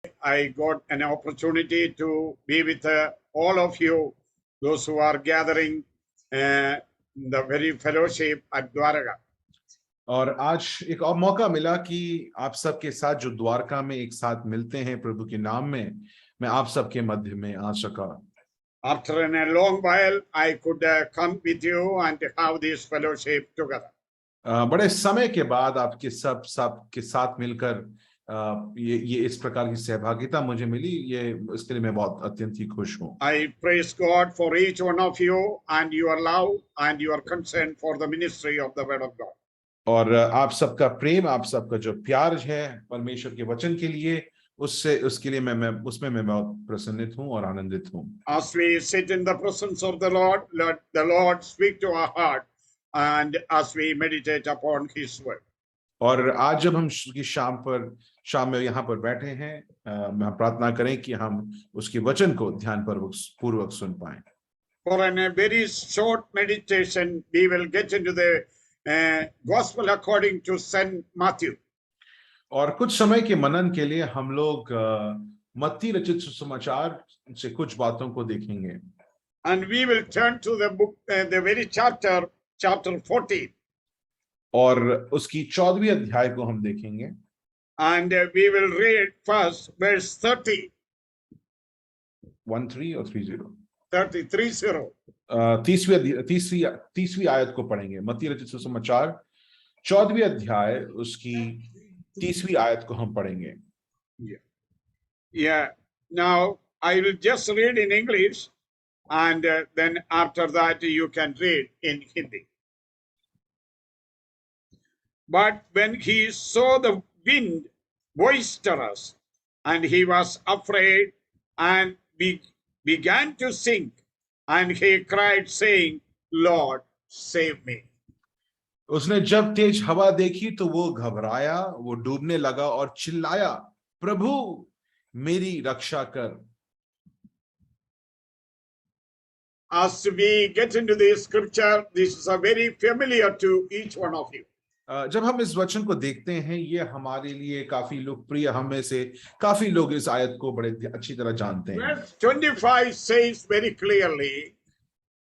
I got an opportunity to be with all of you, those who are gathering the very fellowship at Dwaraka. और आज एक और मौका मिला कि आप सबके साथ जो द्वारका में एक साथ मिलते हैं प्रभु के नाम में, मैं आप सबके मध्य में आ सका। After a long while, I could come with you and have this fellowship together. बड़े समय के बाद आपके सबके साथ मिलकर ये इस प्रकार की सहभागिता मुझे मिली, ये इसके लिए मैं बहुत अत्यंत ही खुश हूँ। I praise God for each one of you and your love and your concern for the ministry of the Word of God. और आप सबका प्रेम, आप सबका जो प्यार है परमेश्वर के वचन के लिए, उसके लिए मैं उसमें मैं बहुत प्रसन्नित हूँ और आनंदित हूँ। As we sit in the presence of the Lord, let the Lord speak to our heart, and as we meditate upon His word. और आज जब हम शाम में यहाँ पर बैठे हैं, हम प्रार्थना करें कि हम उसके वचन को ध्यान पूर्वक सुन पाएं। For a very short meditation, we will get into the Gospel according to Saint Matthew. और कुछ समय के मनन के लिए हम लोग मत्ती रचित सुसमाचार से कुछ बातों को देखेंगे। And we will turn to the book, the very chapter 14. और उसकी 14वीं अध्याय को हम देखेंगे। And we will read first verse 30. 13 और 30? 30. 30वीं आयत को पढ़ेंगे। मत्ती रचित सुसमाचार 14वीं अध्याय उसकी 30वीं आयत को हम पढ़ेंगे। Yeah. Now I will just read in English, and then after that you can read in Hindi. But when he saw the wind boisterous, and he was afraid and began to sink, and he cried, saying, Lord, save me. उसने जब तेज हवा देखी तो वो घबराया, वो डूबने लगा और चिल्लाया, प्रभु मेरी रक्षा कर। As we get into this scripture, this is a very familiar to each one of you. जब हम इस वचन को देखते हैं, ये हमारे लिए काफी लोकप्रिय, हम में से काफी लोग इस आयत को बड़े अच्छी तरह जानते हैं। Verse 25 says very clearly,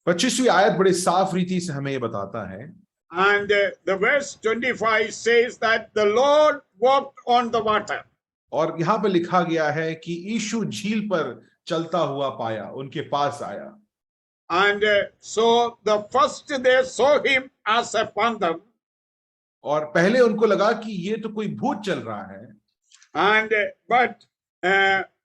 25वीं आयत बड़े साफ रीति से हमें ये बताता है, and the verse 25 says that the Lord walked on the water. और यहाँ पर लिखा गया है कि यीशु झील पर चलता हुआ पाया, उनके पास आया। And so the first they saw him as a phantom. और पहले उनको लगा कि ये तो कोई भूत चल रहा है। And but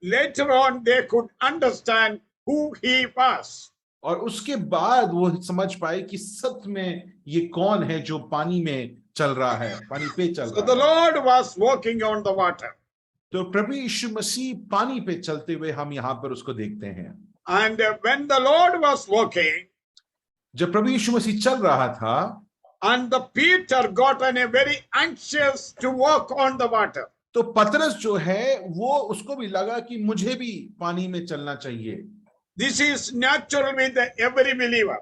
later on they could understand who he was. और उसके बाद वो समझ पाए कि सच में ये कौन है जो पानी में चल रहा है, पानी पे चल रहा है। So the Lord was walking on the water. तो प्रभु यीशु मसीह पानी पे चलते हुए हम यहाँ पर उसको देखते हैं। And when the Lord was walking, जब प्रभु यीशु मसीह चल रहा था, and the Peter got a very anxious to walk on the water. तो पतरस जो है वो उसको भी लगा कि मुझे भी पानी में चलना चाहिए। This is natural with every believer.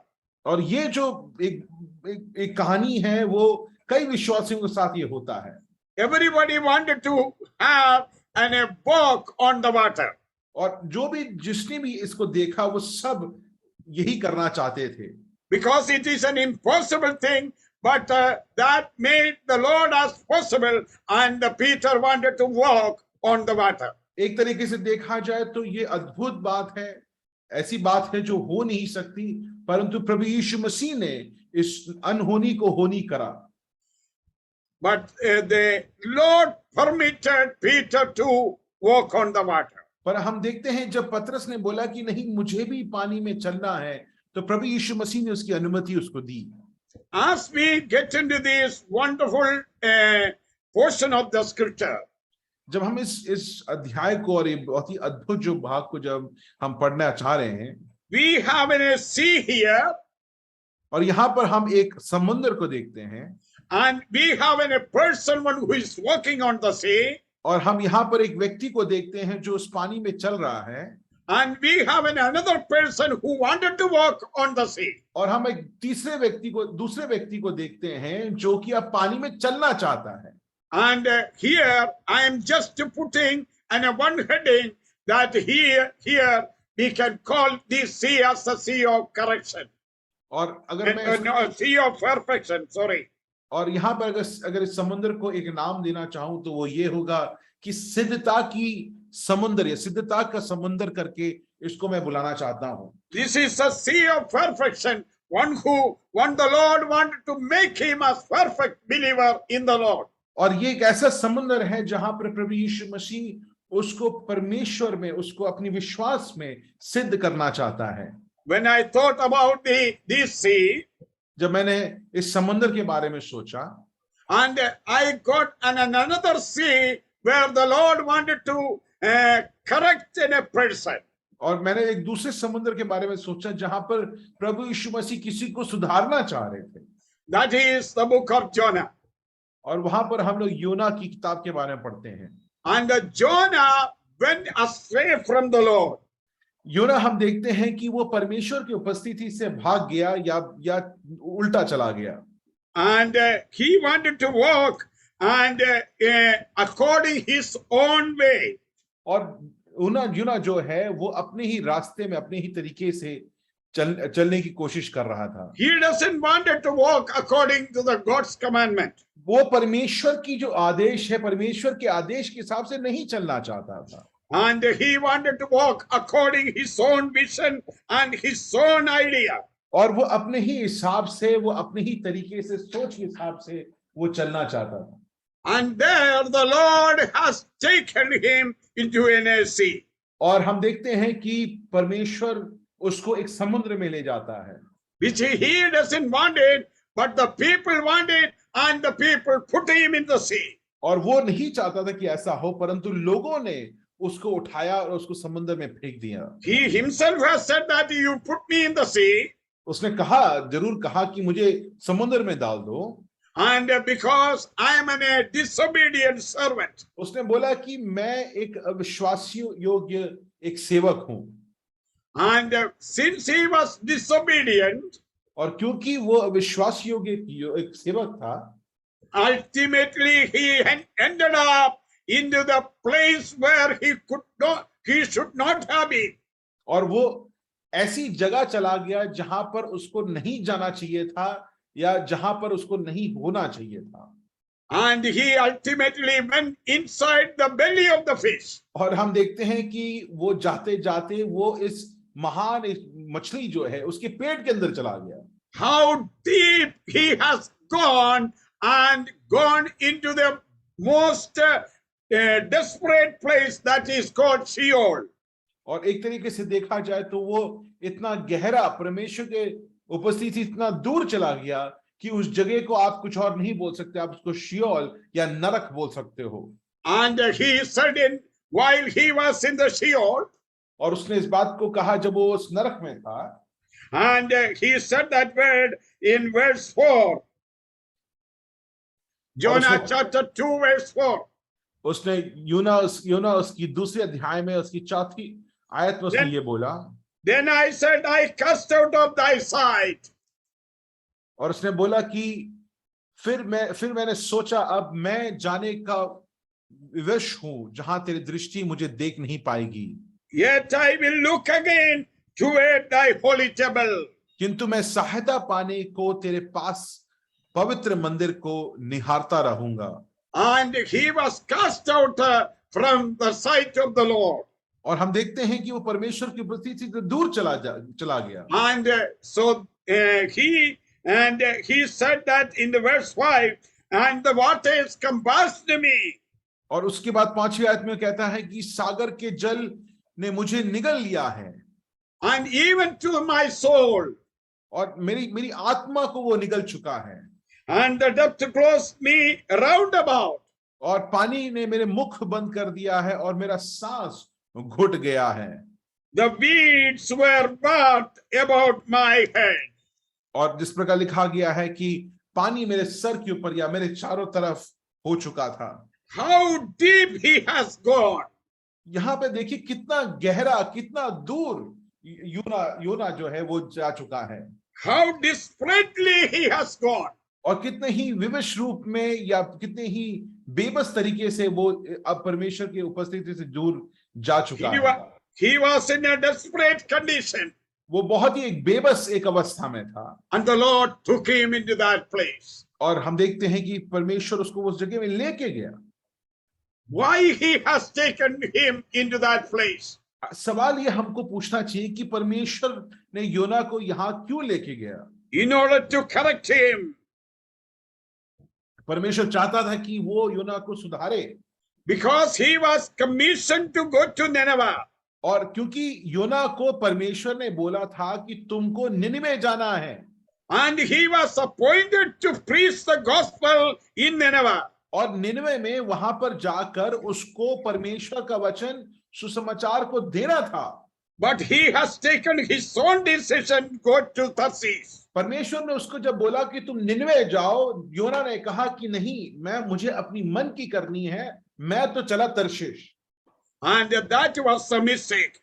और ये जो एक कहानी है वो कई विश्वासियों के साथ ये होता है। Everybody wanted to have a walk on the water. और जो भी जिसने भी इसको देखा वो सब यही करना चाहते थे। Because it is an impossible thing, but that made the Lord as possible, and Peter wanted to walk on the water. एक तरीके से देखा जाए तो ये अद्भुत बात है, ऐसी बात है जो हो नहीं सकती, परंतु प्रभु यीशु मसीह ने इस अनहोनी को होनी करा। But the Lord permitted Peter to walk on the water. पर हम देखते हैं जब पतरस ने बोला कि नहीं मुझे भी पानी में चलना है, तो प्रभु यीशु मसीह ने उसकी अनुमति उसको दी। As we get into this wonderful portion of the scripture, जब हम इस अध्याय को और ये बहुत ही अद्भुत जो भाग को जब हम पढ़ना चाह रहे हैं, we have a sea here, और यहाँ पर हम एक समुद्र को देखते हैं, and we have a person one who is walking on the sea, और हम यहाँ पर एक व्यक्ति को देखते हैं जो उस पानी में चल रहा है, and we have another person who wanted to walk on the sea. और हम एक दूसरे व्यक्ति को देखते हैं जो कि अब पानी में चलना चाहता है। And here I am just putting and a one heading that here we can call this sea as a sea of correction. और अगर मैं No, sea of perfection, sorry. और यहाँ पर अगर इस समुद्र को एक नाम देना चाहूं तो वो ये होगा कि सिद्धता की समुद्र या सिद्धता का समुद्र करके इसको मैं बुलाना चाहता हूं. This is a sea of perfection. One the Lord wanted to make him a perfect believer in the Lord. और ये एक ऐसा समुद्र है जहां पर प्रभु यीशु मसीह उसको परमेश्वर में, उसको अपनी विश्वास में सिद्ध करना चाहता है. When I thought about this sea, जब मैंने इस समुद्र के बारे में सोचा, and I got another sea where the Lord wanted to correct a person. और मैंने एक दूसरे समुद्र के बारे में सोचा जहां पर प्रभु यीशु मसीह किसी को सुधारना चाह रहे थे. That is the book of Jonah. और वहां पर हम लोग योना की किताब के बारे में पढ़ते हैं. And Jonah went astray from the Lord. योना हम देखते हैं कि वो परमेश्वर की उपस्थिति से भाग गया या उल्टा चला गया. And he wanted to walk and according his own way. और योना जो है वो अपने ही रास्ते में अपने ही तरीके से चलने की कोशिश कर रहा था. He doesn't wanted to walk according to the God's commandment. वो परमेश्वर की जो आदेश है, परमेश्वर के आदेश के हिसाब से नहीं चलना चाहता था. And he wanted to walk according his own vision and his own idea. और वो अपने ही हिसाब से, वो अपने ही तरीके से, सोच के हिसाब से वो चलना चाहता था. And there the Lord has taken him into a sea. और हम देखते हैं कि परमेश्वर उसको एक समुद्र में ले जाता है. Which he doesn't want it, but the people want it, and the people put him in the sea. और वो नहीं चाहता था कि ऐसा हो, परंतु लोगों ने उसको उठाया और उसको समुद्र में फेंक दिया. He himself has said that you put me in the sea. उसने जरूर कहा कि मुझे समुद्र में डाल दो. And because I am a disobedient servant. उसने बोला कि मैं एक अविश्वासी योग्य एक सेवक हूं. And since he was disobedient, और क्योंकि वो अविश्वास योग्य एक सेवक था, ultimately he ended up into the place where he should not have been. और वो ऐसी जगह चला गया जहां पर उसको नहीं जाना चाहिए था या जहां पर उसको नहीं होना चाहिए था. And he ultimately went inside the belly of the fish. और हम देखते हैं कि वो जाते जाते वो इस महान मछली जो है उसके पेट के अंदर चला गया. How deep he has gone and gone into the most desperate place that is called Sheol. और एक तरीके से देखा जाए तो वो इतना गहरा परमेश्वर के उपस्थिति इतना दूर चला गया कि उस जगह को आप कुछ और नहीं बोल सकते, आप उसको शियोल या नरक बोल सकते हो. And he said while he was in the Sheol, और उसने इस बात को कहा जब वो उस नरक में था. And he said that word in verse 4. Jonah chapter 2 verse 4. उसने योना उसकी दूसरे अध्याय में उसकी चौथी आयत में उसने ये बोला. Then I said, I cast out of thy sight. और उसने बोला कि फिर मैंने सोचा अब मैं जाने का विवश हूं जहां तेरी दृष्टि मुझे देख नहीं पाएगी. Yet I will look again toward thy holy temple. किंतु मैं सहायता पाने को तेरे पास पवित्र मंदिर को निहारता रहूंगा. And he was cast out from the sight of the Lord. और हम देखते हैं कि वो परमेश्वर की उपस्थिति से दूर चला गया. And so he said that in the verse 5, and the waters compassed me. और उसके बाद 5वीं आयत में कहता है कि सागर के जल ने मुझे निगल लिया है. And even to my soul. और मेरी आत्मा को वो निगल चुका है. And the depth closed me round about. और पानी ने मेरे मुख बंद कर दिया है और मेरा सांस घुट गया है. The weeds were wrapped about my head. और जिस प्रकार लिखा गया है कि पानी मेरे सर के ऊपर या मेरे चारों तरफ हो चुका था. How deep he has gone. यहाँ पे देखिए कितना गहरा, कितना दूर योना जो है वो जा चुका है. How desperately he has gone. और कितने ही विवश रूप में या कितने ही बेबस तरीके से वो अब परमेश्वर की उपस्थिति से दूर जा चुका He है। was, he was in a desperate condition, वो बहुत ही एक बेबस एक अवस्था में था, and the Lord took him into that place. और हम देखते हैं कि परमेश्वर उसको उस जगह में लेके गया। Why he has taken him into that place? सवाल ये हमको पूछना चाहिए कि परमेश्वर ने योना को यहाँ क्यों लेके गया? In order to correct him, परमेश्वर चाहता था कि वो योना को सुधारे, because he was commissioned to go to Nineveh. और क्योंकि योना को परमेश्वर ने बोला था कि तुमको निनिवे जाना है, And he was appointed to preach the gospel in Nineveh. और निनिवे में वहां पर जाकर उसको परमेश्वर का वचन सुसमाचार को देना था। But he has taken his own decision, go to Tarsus. परमेश्वर ने उसको जब बोला कि तुम निनिवे जाओ, योना ने कहा कि नहीं, मुझे अपनी मन की करनी है, मैं तो चला Tarshish. And that was a mistake.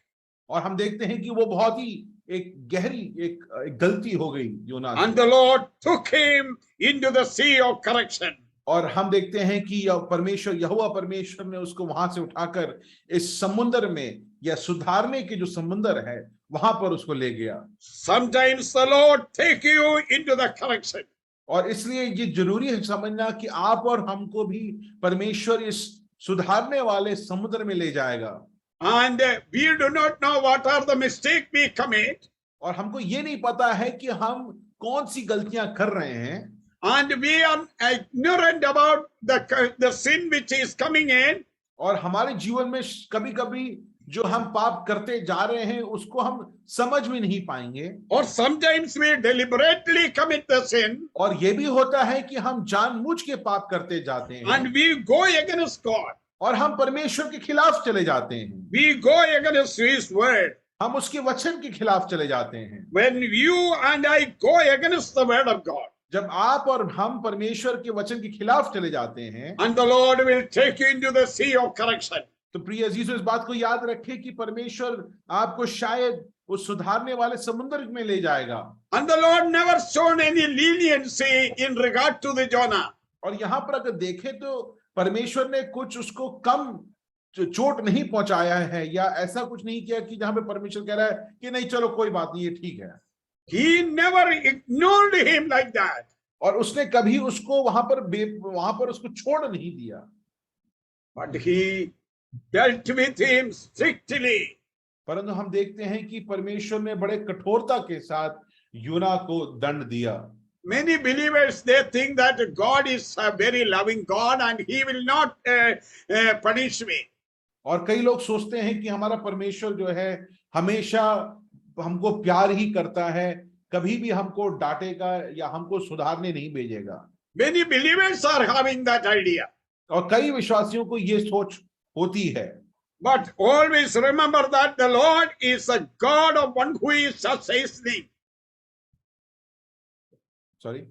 और हम देखते हैं कि वो बहुत ही एक गहरी एक गलती हो गई योना से। And the Lord took him into the sea of correction. और हम देखते हैं कि यहोवा परमेश्वर ने उसको वहां से उठाकर इस समुद्र में, या सुधारने के जो समुद्र है, वहां पर उसको ले गया। Sometimes the Lord take you into the correction. और इसलिए ये जरूरी है समझना कि आप और हमको भी परमेश्वर इस सुधारने वाले समुद्र में ले जाएगा। And we do not know what are the mistakes we commit. और हमको ये नहीं पता है कि हम कौन सी गलतियां कर रहे हैं, And we are ignorant about the sin which is coming in. और हमारे जीवन में कभी कभी जो हम पाप करते जा रहे हैं उसको हम समझ भी नहीं पाएंगे। Or sometimes we deliberately commit the sin. और ये भी होता है कि हम जानबूझ के पाप करते जाते हैं, And we go against God. और हम परमेश्वर के खिलाफ चले जाते हैं, We go against His word. हम उसके वचन के खिलाफ चले जाते हैं। When you and I go against the word of God, जब आप और हम परमेश्वर के वचन के खिलाफ चले जाते हैं, and the Lord will take you into the sea of correction. तो प्रिय अजीजों, इस बात को याद रखें कि परमेश्वर आपको शायद उस सुधारने वाले समुद्र में ले जाएगा। And the Lord never shown any leniency in regard to the Jonah. और यहाँ पर अगर देखें तो परमेश्वर ने कुछ उसको कम चोट नहीं पहुंचाया है, या ऐसा कुछ नहीं किया कि जहां पे परमेश्वर कह रहा है कि नहीं चलो कोई बात नहीं, ये ठीक है। He never ignored him like that. और उसने कभी उसको वहां पर उसको छोड़ नहीं दिया, But he dealt with him strictly. परंतु हम देखते हैं कि परमेश्वर ने बड़े कठोरता के साथ योना को दंड दिया। Many believers, they think that God is a very loving God and He will not punish me. और कई लोग सोचते हैं कि हमारा परमेश्वर जो है हमेशा हमको प्यार ही करता है, कभी भी हमको डांटेगा या हमको सुधारने नहीं भेजेगा। Many believers are having that idea. और कई विश्वासियों को ये सोच होती है। But always remember that the Lord is a God of one who is chastening. Sorry,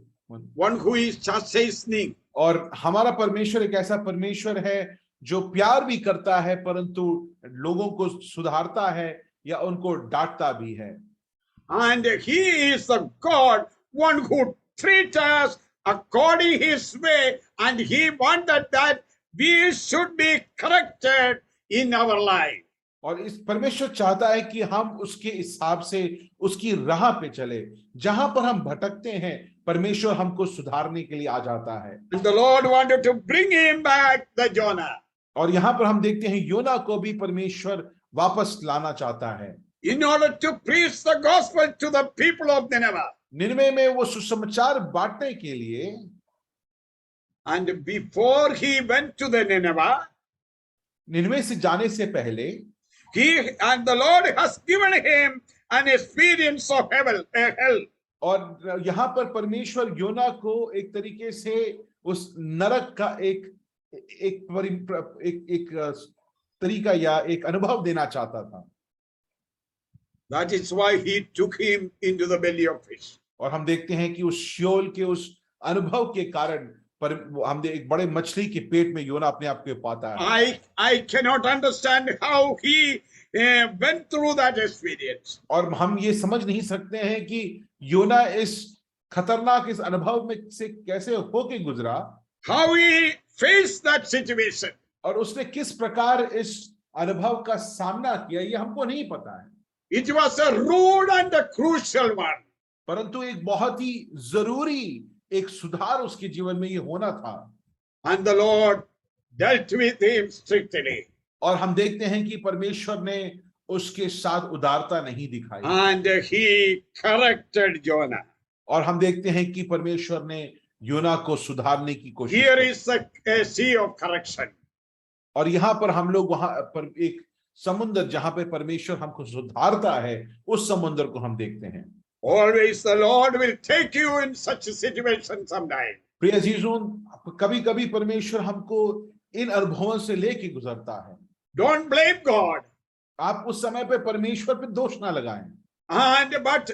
One who is chastening. और हमारा परमेश्वर एक ऐसा परमेश्वर है जो प्यार भी करता है, परंतु लोगों को सुधारता है या उनको डांटता भी है। And He is the God, one who treats us according His way, and He wanted that we should be corrected in our life. और इस परमेश्वर चाहता है कि हम उसके हिसाब से उसकी राह पे चले। जहां पर हम भटकते हैं, परमेश्वर हमको सुधारने के लिए आ जाता है। And the Lord wanted to bring him back, the Jonah. और यहाँ पर हम देखते हैं योना को भी परमेश्वर वापस लाना चाहता है, In order to preach the gospel to the people of Nineveh. Nineveh में वो सुसमाचार बांटने के लिए। And before he went to the Nineveh, Nineveh से जाने से पहले and the Lord has given him an experience of hell. और यहाँ पर परमेश्वर योना को एक तरीके से उस नरक का एक तरीका या एक अनुभव देना चाहता था। That is why he took him into the belly of fish. और हम देखते हैं कि उस शियोल के उस अनुभव के कारण पर हम एक बड़े मछली के पेट में योना अपने आप को पाता है। I cannot understand how he went through that experience. और हम ये समझ नहीं सकते हैं कि योना इस खतरनाक इस अनुभव में से कैसे होके गुजरा। How he faced that situation. और उसने किस प्रकार इस अनुभव का सामना किया ये हमको नहीं पता है, It was a rude and a crucial one. परंतु एक बहुत ही जरूरी एक सुधार उसके जीवन में ये होना था। And the Lord dealt with him strictly. और हम देखते हैं कि परमेश्वर ने उसके साथ उदारता नहीं दिखाई, And he corrected Jonah. और हम देखते हैं कि परमेश्वर ने योना को सुधारने की कोशिश Here की। is a sea of correction. और यहाँ पर हम लोग वहां पर एक समुद्र जहां पे परमेश्वर हमको सुधारता है, उस समुद्र को हम देखते हैं। Always the Lord will take you in such a situation sometime. प्रिय अजीजों, कभी कभी परमेश्वर हमको इन अनुभवों से लेके गुजरता है। Don't blame God. आप उस समय पे परमेश्वर पे दोष ना लगाएं, But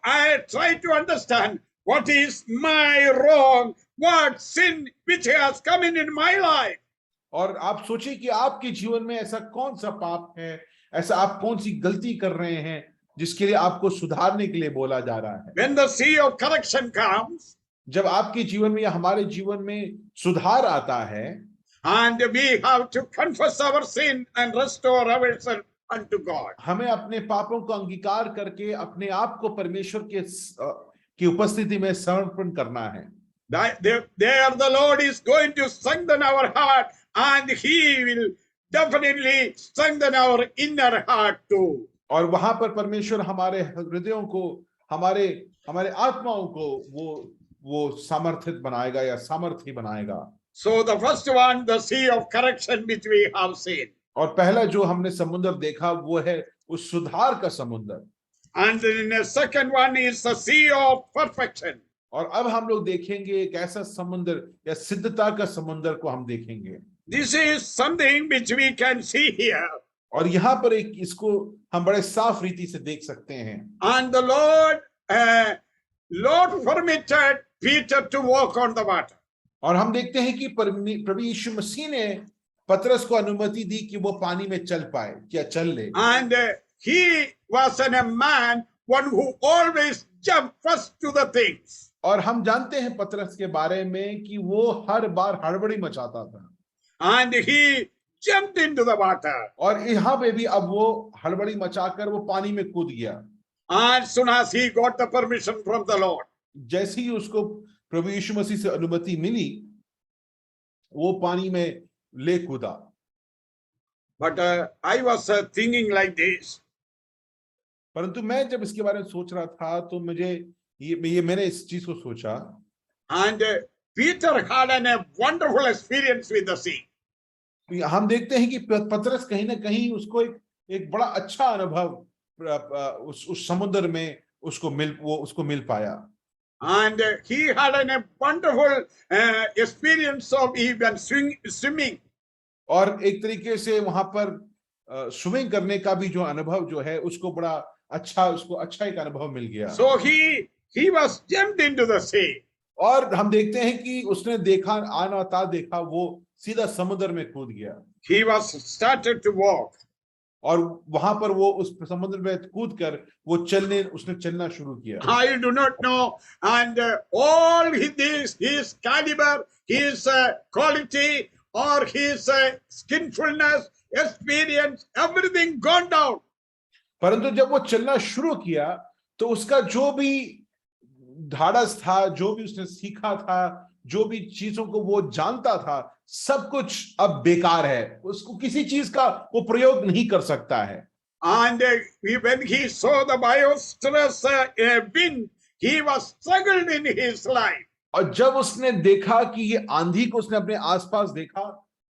I try to understand what is my wrong, what sin which has come in my life. और आप सोचिए कि आपके जीवन में ऐसा कौन सा पाप है, ऐसा आप कौन सी गलती कर रहे हैं जिसके लिए आपको सुधारने के लिए बोला जा रहा है। When the sea of correction comes, जब आपके जीवन में या हमारे जीवन में सुधार आता है, and we have to confess our sin and restore ourselves unto God. हमें अपने पापों को अंगीकार करके अपने आप को परमेश्वर की उपस्थिति में समर्पण करना है। There the Lord is going to strengthen our heart, and He will definitely strengthen our inner heart too. और वहां पर परमेश्वर हमारे हृदयों को, हमारे आत्माओं को वो समर्थित बनाएगा या सामर्थ्य बनाएगा। So the first one, the sea of correction which we have seen. और पहला जो हमने समुद्र देखा वो है उस सुधार का समुद्र। And then the second one is the sea of perfection. और अब हम लोग देखेंगे एक ऐसा समुद्र या सिद्धता का समुद्र को हम देखेंगे। This is something which we can see here. और यहाँ पर एक इसको हम बड़े साफ रीति से देख सकते हैं। And the Lord permitted Peter to walk on the water. और हम देखते हैं कि प्रभु यीशु मसीह ने पतरस को अनुमति दी कि वो पानी में चल पाए, क्या चल ले। And he was a man, one who always jumped first to the things. और हम जानते हैं पतरस के बारे में कि वो हर बार हड़बड़ी मचाता था। And he jumped into the water. और यहाँ पे भी अब वो हड़बड़ी मचाकर वो पानी में कूद गया। And soon as he got the permission from the Lord, जैसे ही उसको प्रभु यीशु मसीह से अनुमति मिली, वो पानी में ले कूदा। but I was thinking like this. परंतु मैं जब इसके बारे में सोच रहा था तो मैंने इस चीज को सोचा। And Peter had a wonderful experience with the sea. हम देखते हैं कि पतरस कहीं ना कहीं उसको एक बड़ा अच्छा अनुभव उस समुद्र में उसको मिल पाया। And he had a wonderful experience of even swimming. और एक तरीके से वहां पर स्विमिंग करने का भी जो अनुभव जो है उसको अच्छा एक अनुभव मिल गया। So he was jumped into the sea. और हम देखते हैं कि उसने देखा वो सीधा समुद्र में कूद गया। He was started to walk. और वहां पर वो उस समुद्र में कूदकर उसने चलना शुरू किया। I do not know, and all his caliber, his quality, or his skillfulness, experience, everything gone down. परंतु जब वो चलना शुरू किया तो उसका जो भी ढाढ़स था, जो भी उसने सीखा था, जो भी चीजों को वो जानता था, सब कुछ अब बेकार है। उसको किसी चीज का वो प्रयोग नहीं कर सकता है। And when he saw the boisterous wind, he was struggled in his life. और जब उसने देखा कि ये आंधी को उसने अपने आसपास देखा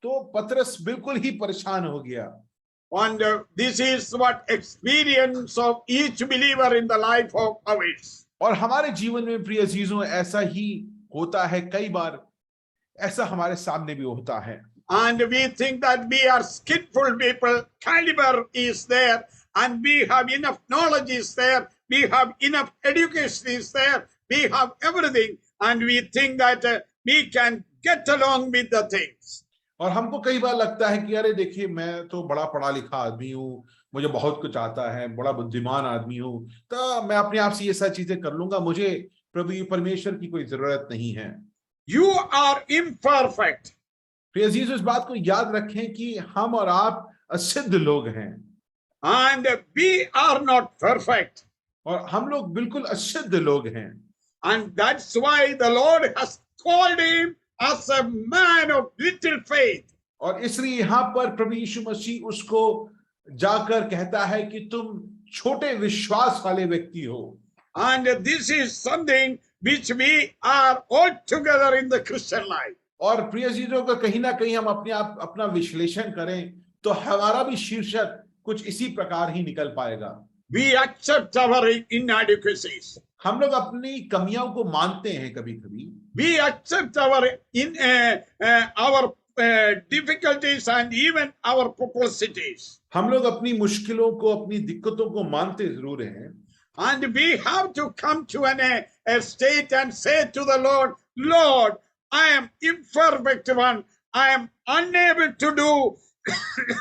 तो पतरस बिल्कुल ही परेशान हो गया। And this is what experience of each believer in the life of ours. और हमारे जीवन में प्रिय अजीजों ऐसा ही होता है, कई बार ऐसा हमारे सामने भी होता है। And we think that we are skillful people, caliber is there, and we have enough knowledge is there, we have enough education is there, we have everything, and we think that we can get along with the things. और हमको कई बार लगता है कि अरे देखिए मैं तो बड़ा पढ़ा लिखा आदमी हूँ, मुझे बहुत कुछ आता है, बड़ा बुद्धिमान आदमी हूँ, तो मैं अपने आप से ये सारी चीजें कर लूंगा, मुझे प्रभु परमेश्वर की कोई जरूरत नहीं है। You are imperfect. प्रिय अजीज, इस बात को याद रखें कि हम और आप असिद्ध लोग हैं and we are not perfect. और हम लोग बिल्कुल असिद्ध लोग हैं, And that's why the Lord has called him as a man of little faith. और इसलिए यहाँ पर प्रभु यीशु मसीह उसको जाकर कहता है कि तुम छोटे विश्वास वाले व्यक्ति हो। And this is something which we are all together in the Christian life. और प्रिय चीजों का कहीं ना कहीं हम अपने आप अपना विश्लेषण करें तो हमारा भी शीर्षक कुछ इसी प्रकार ही निकल पाएगा। We accept our inadequacies. हम लोग अपनी कमियों को मानते हैं कभी कभी, We accept our difficulties and even our perplexities. हम लोग अपनी मुश्किलों को, अपनी दिक्कतों को मानते जरूर हैं, And we have to come to a state and say to the Lord, Lord, I am imperfect one. I am unable to do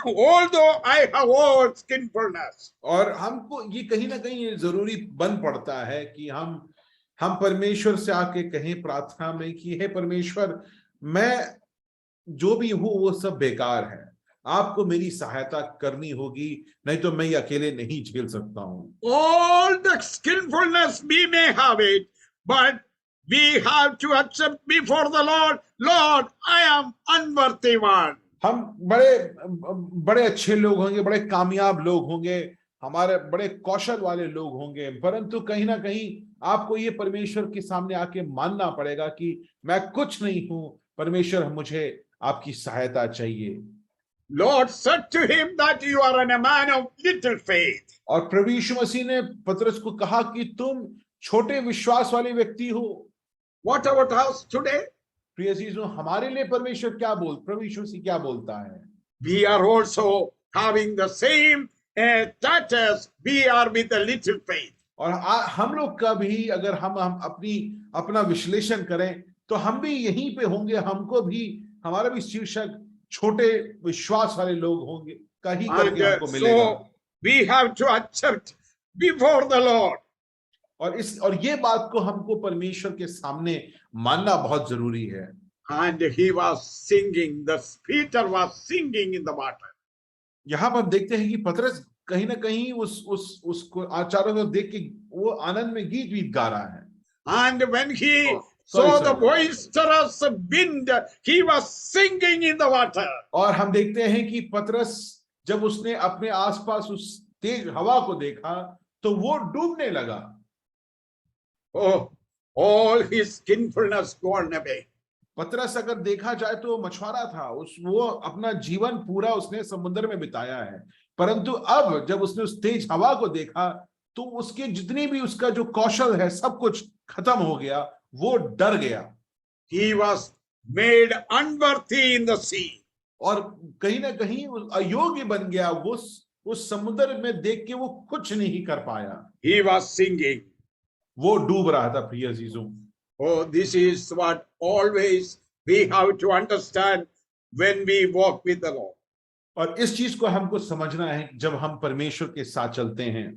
although I have all skillfulness. और हमको ये कहीं ना कहीं ये जरूरी बन पड़ता है कि हम परमेश्वर से आके कहें प्रार्थना में कि हे परमेश्वर, मैं जो भी हूं वो सब बेकार है, आपको मेरी सहायता करनी होगी, नहीं तो मैं ये अकेले नहीं झेल सकता हूं। All the skillfulness we may have it, but we have to accept before the Lord, Lord, I am unworthy one. हम बड़े अच्छे लोग होंगे, बड़े कामयाब लोग होंगे, हमारे बड़े कौशल वाले लोग होंगे, परंतु कहीं ना कहीं आपको ये परमेश्वर के सामने आके मानना पड़ेगा कि मैं कुछ नहीं हूं, परमेश्वर मुझे आपकी सहायता चाहिए। Lord said to him that you are a man of little faith. और प्रभु यीशु मसीह ने पतरस को कहा कि तुम छोटे विश्वास वाले व्यक्ति हो। What about us today? प्रिय अजीजों, हमारे लिए परमेश्वर प्रभु यीशु मसीह क्या बोलता है? We are also having the same status. We are with a little faith. और हम लोग का भी अगर हम अपना विश्लेषण करें तो हम भी यहीं पे होंगे, हमको भी हमारा भी शीर्षक छोटे विश्वास वाले लोग होंगे का ही करके हमको मिलेगा। So we have to accept before the Lord. और ये बात को हमको परमेश्वर के सामने मानना बहुत जरूरी है। And he was singing, Peter was singing in the water. यहाँ पर हम देखते हैं कि पतरस कहीं ना कहीं उसको आचार्यों को देख के वो आनंद में गीत गा रहा है। And when he saw the boisterous wind, he was singing in the water. और हम देखते हैं कि पतरस जब उसने अपने आसपास उस तेज हवा को देखा तो वो डूबने लगा। Oh, all his skillfulness gone away. पतरस अगर देखा जाए तो मछुआरा था, वो अपना जीवन पूरा उसने समुद्र में बिताया है, परंतु अब जब उसने उस तेज हवा को देखा तो उसके जितनी भी उसका जो कौशल है सब कुछ खत्म हो गया, वो डर गया। He was made unworthy in the sea. और कहीं ना कहीं अयोग्य बन गया, वो उस समुद्र में देख के वो कुछ नहीं कर पाया। He was singing. वो डूब रहा था। प्रिय अजीजों, Oh, this is what always we have to understand when we walk with the Lord. और इस चीज को हमको समझना है जब हम परमेश्वर के साथ चलते हैं।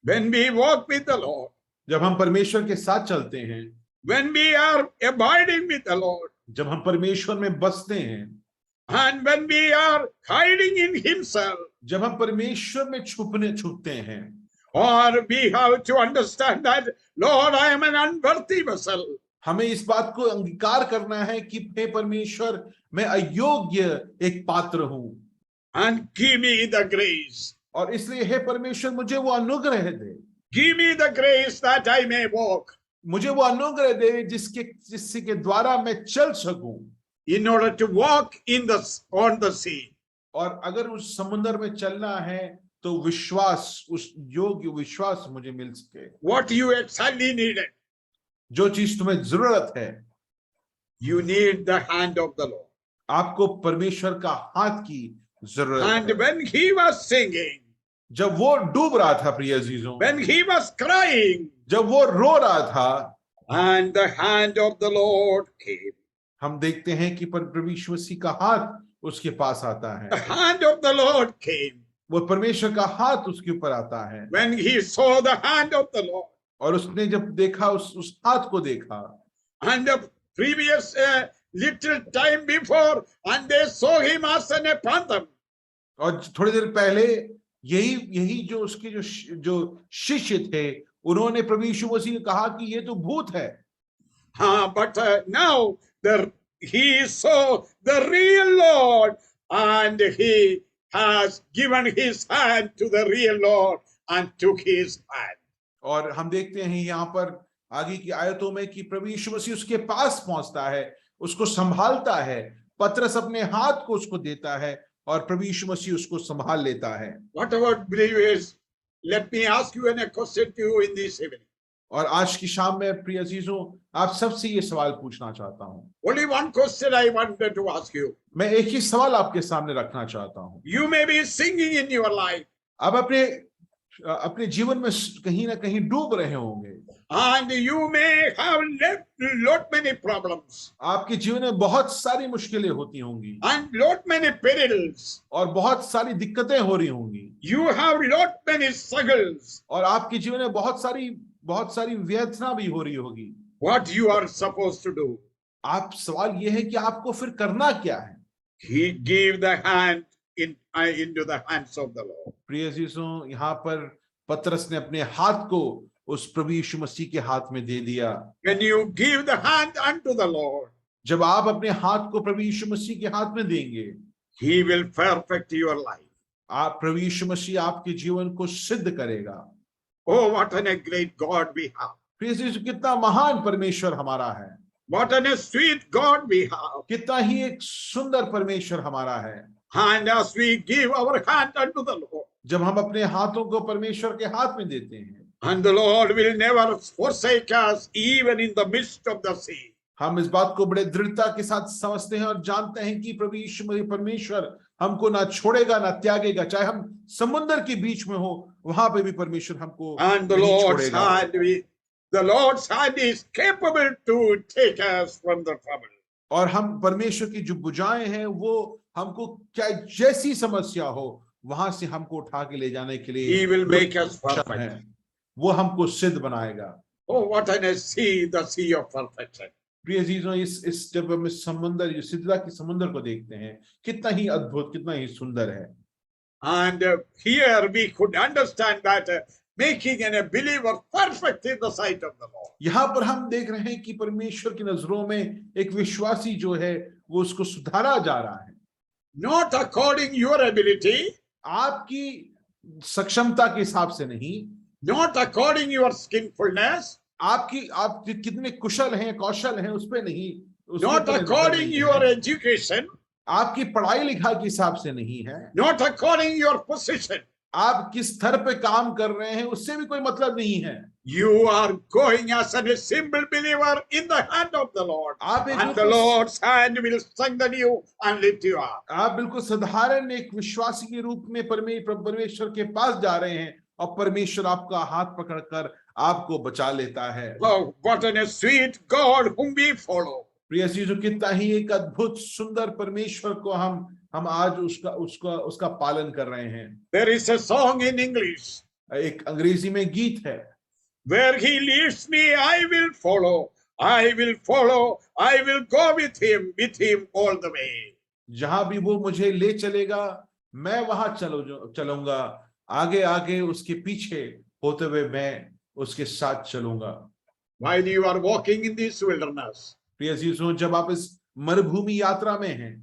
When we walk with the Lord, जब हम परमेश्वर के साथ चलते हैं, when we are abiding with the Lord, जब हम परमेश्वर में बसते हैं, and when we are hiding in Himself, जब हम परमेश्वर में छुपते हैं, or we have to understand that, Lord, I am an unworthy vessel. हमें इस बात को अंगीकार करना है कि हे परमेश्वर, मैं अयोग्य एक पात्र हूं, and give me the grace. और इसलिए हे परमेश्वर मुझे वो अनुग्रह दे। Give me the grace that I may walk. मुझे वो अनुग्रह दे जिससे के द्वारा मैं चल सकूं। In order to walk on the sea. और अगर उस समुद्र में चलना है तो विश्वास, उस योग्य विश्वास मुझे मिल सके। What you exactly needed. जो चीज तुम्हें जरूरत है, you need the hand of the Lord. आपको परमेश्वर का हाथ की जरूरत And है। when he was singing, जब वो डूब रहा था प्रिय अजीजों, when he was crying, जब वो रो रहा था, and the hand of the Lord came. हम देखते हैं कि प्रभु यीशु मसीह का हाथ उसके पास आता The है। hand of the Lord came. वो परमेश्वर का हाथ उसके ऊपर आता है। When he saw the hand of the Lord. और उसने जब देखा, उस हाथ को देखा, And the previous little time before, and they saw him as a phantom. और थोड़ी देर पहले यही यही जो उसके जो शिष्य थे, उन्होंने प्रभु यीशु मसीह ने कहा कि ये तो भूत है। But now he saw the real Lord, and he has given his hand to the real Lord and took his hand. और हम देखते हैं यहाँ पर आगे की आयतों में कि प्रभु यीशु मसीह उसके पास पहुंचता है, उसको संभालता है, पतरस अपने हाथ को उसको देता है और प्रभु यीशु मसीह उसको संभाल लेता है। What about believers? Let me ask you a question to you in this evening. और आज की शाम में प्रिय अजीजों, आप सबसे ये सवाल पूछना चाहता हूँ। Only one question I wanted to ask you. मैं एक ही सवाल आपके सामने रखना चाहता हूँ। You may be singing in your life, आप अपने जीवन में कहीं ना कहीं डूब रहे होंगे, and you may have lot many problems, आपके जीवन में बहुत सारी मुश्किलें होती होंगी and lot many perils. और बहुत सारी दिक्कतें हो रही होंगी। You have lot many struggles. और आपके जीवन में बहुत सारी व्यथना भी हो रही होगी। What you are supposed to do? आप सवाल यह है कि आपको फिर करना क्या है? He gave the hand into the hands of the Lord. प्रिय अजीजों, यहाँ पर पतरस ने अपने हाथ को उस प्रभु यीशु मसीह के हाथ में दे दिया। When you give the hand unto the Lord, जब आप अपने हाथ को प्रभु यीशु मसीह के हाथ में देंगे, He will perfect your life. आप प्रभु यीशु मसीह आपके जीवन को सिद्ध करेगा। Oh, what a great God we have. प्रिय अजीजों, कितना महान परमेश्वर हमारा है। What a sweet God we have. कितना ही एक सुंदर परमेश्वर हमारा है। And as we give our hand unto the Lord, जब हम अपने हाथों को परमेश्वर के हाथ में देते हैं, and the Lord will never forsake us even in the midst of the sea. हम इस बात को बड़े दृढ़ता के साथ समझते हैं और जानते हैं कि प्रभु यीशु मसीह परमेश्वर हमको ना छोड़ेगा ना त्यागेगा, चाहे हम समुद्र के बीच में हो, वहां पे भी परमेश्वर हमको And the Lord's hand is capable to take us from the trouble. और हम परमेश्वर की जो बुझाएं हैं वो हमको क्या जैसी समस्या हो वहां से हमको उठा के ले जाने के लिए He will make us perfect. वो हमको सिद्ध बनाएगा। Oh, what a sea, the sea of perfection. प्रिय अजीजों, इस जब हम इस समुद्र, जो सिद्धता के समुद्र को देखते हैं, कितना ही अद्भुत, कितना ही सुंदर है। And here we could understand that making a believer perfect in the sight of the Lord. यहाँ पर हम देख रहे हैं कि परमेश्वर की नजरों में एक विश्वासी जो है वो उसको सुधारा जा रहा है। Not according your ability, आपकी सक्षमता के हिसाब से नहीं, not according your skillfulness, आप कितने कुशल हैं, कौशल हैं, उस पे नहीं, not according your education, आपकी पढ़ाई लिखाई के हिसाब से नहीं है, not according your position. आप किस स्तर पे काम कर रहे हैं उससे भी कोई मतलब नहीं है। You are going as a simple believer in the hand of the Lord, and the Lord's hand will strengthen you and lift you up. आप बिल्कुल साधारण एक विश्वासी के रूप में परमेश्वर के पास जा रहे हैं और परमेश्वर आपका हाथ पकड़कर आपको बचा लेता है। Oh, what a sweet God whom we follow. प्रिय अजीजों, कितना ही एक अद्भुत सुंदर परमेश्वर को हम आज उसका पालन कर रहे हैं। There is a song in English. एक अंग्रेजी में गीत है, Where he leads me, I will follow. I will follow. I will go with him all the way. जहां भी वो मुझे ले चलेगा मैं वहां चलूंगा, आगे आगे उसके पीछे होते हुए मैं उसके साथ चलूंगा। While you are walking in this wilderness, प्रिय अजीजों, जब आप इस मरुभूमि यात्रा में हैं,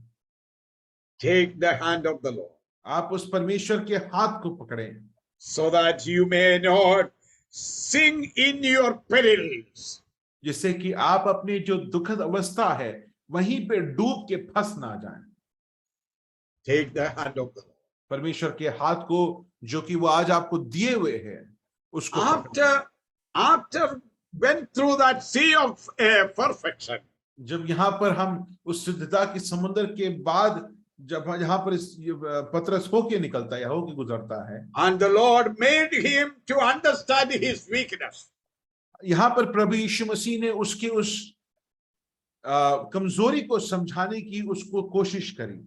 take the hand of the Lord, आप उस परमेश्वर के हाथ को पकड़ें, so that you may not sink in your perils. जिससे कि आप अपनी जो दुखद अवस्था है वहीं पे डूब के फंस ना जाएं। Take the hand of the Lord. परमेश्वर के हाथ को जो कि वो आज आपको दिए हुए है उसको after went through that sea of perfection, जब यहाँ पर हम उस सिद्धता के समुद्र के बाद जब यहाँ पर इस पतरस होके निकलता है, होके गुजरता है, and the Lord made him to understand his weakness. यहाँ पर प्रभु यीशु मसीह ने उसकी उस कमजोरी को समझाने की उसको कोशिश करी।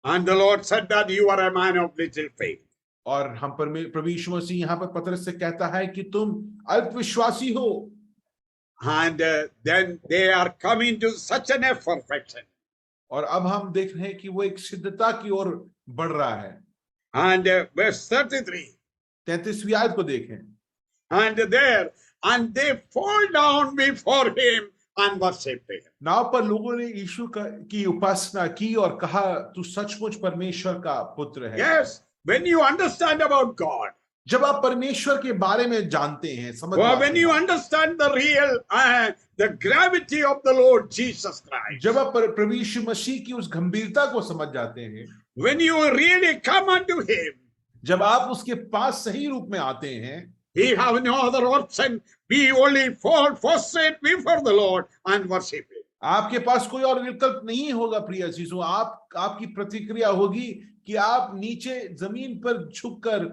And the Lord said that you are a man of little faith. और हम प्रभु यीशु मसीह यहाँ पर पतरस से कहता है कि तुम अल्पविश्वासी हो। And then they are coming to such an perfection. और अब हम देख रहे हैं कि वो एक सिद्धता की ओर बढ़ रहा है। And verse 33. 33वीं आयत को देखें। And they fall down before him and worship him. नाव पर लोगों ने यीशु की उपासना की और कहा, तू सचमुच परमेश्वर का पुत्र है। Yes, when you understand about God, जब आप परमेश्वर के बारे में जानते हैं, समझ or पाते when you हैं, understand the real the gravity of the Lord Jesus Christ, जब आप प्रभु यीशु मसीह की उस गंभीरता को समझ जाते हैं, when you really come unto him, जब आप उसके पास सही रूप में आते हैं, we have no other option. We only fall prostrate before the Lord and worship him. आपके पास कोई और विकल्प नहीं होगा प्रिय अजीजों। आपकी प्रतिक्रिया होगी कि आप नीचे जमीन पर झुककर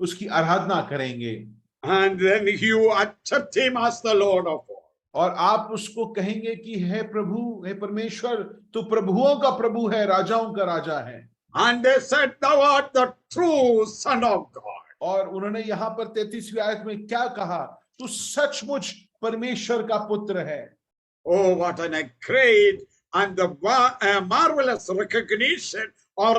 उसकी आराधना करेंगे। And then you accept him as the Lord of all. और आप उसको कहेंगे कि हे प्रभु, हे परमेश्वर, तू प्रभुओं का प्रभु है, राजाओं का राजा है। And they said, thou art the true Son of God. और उन्होंने यहाँ पर 33वीं आयत में क्या कहा? तू सचमुच परमेश्वर का पुत्र है। Oh, what a great and the marvelous recognition or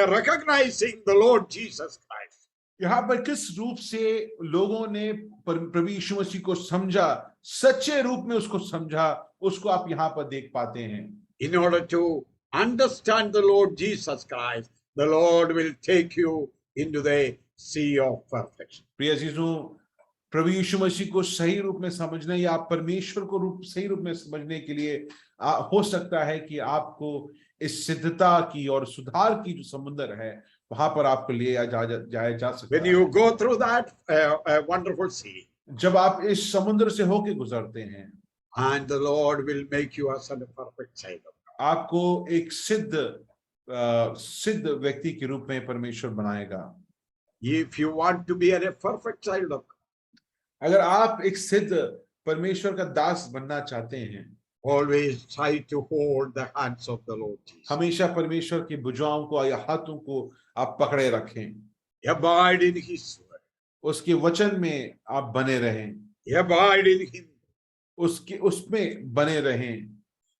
recognizing the Lord Jesus Christ. यहाँ पर किस रूप से लोगों ने प्रभु यीशु मसीह को समझा, सच्चे रूप में उसको समझा, उसको आप यहाँ पर देख पाते हैं। In order to understand the Lord Jesus Christ, the Lord will take you into the sea of perfection. प्रिय अजीजों, प्रभु यीशु मसीह को सही रूप में समझने या परमेश्वर को सही रूप में समझने के लिए हो सकता है कि आपको इस सिद्धता की और सुधार की जो समुद्र है, वहां पर आपको ले जाया जा सकता है। When you go through that wonderful sea, जब आप इस समुद्र से होके गुजरते हैं, and the Lord will make you as a perfect child of God. आपको एक सिद्ध व्यक्ति के रूप में परमेश्वर बनाएगा। If you want to be a perfect child of God, अगर आप एक सिद्ध परमेश्वर का दास बनना चाहते हैं, always try to hold the hands of the Lord Jesus. हमेशा परमेश्वर की भुजाओं को या हाथों को आप पकड़े रखें। Abide in his word. उसके वचन में आप बने रहें। Abide in him. उसमें बने रहें।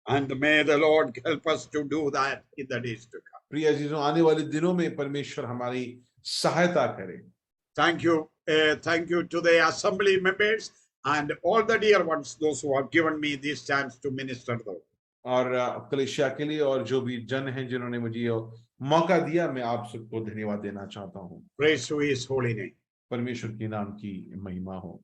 And may the Lord help us to do that in the days to come. प्रिय अजीजों, आने वाले दिनों में परमेश्वर हमारी सहायता करे। Thank you to the assembly members and all the dear ones, those who have given me this chance to minister though. और कलीसिया के लिए और जो भी जन हैं जिन्होंने मुझे मौका दिया, मैं आप सबको धन्यवाद देना चाहता हूँ। Praise to his holy name. परमेश्वर के नाम की महिमा हो।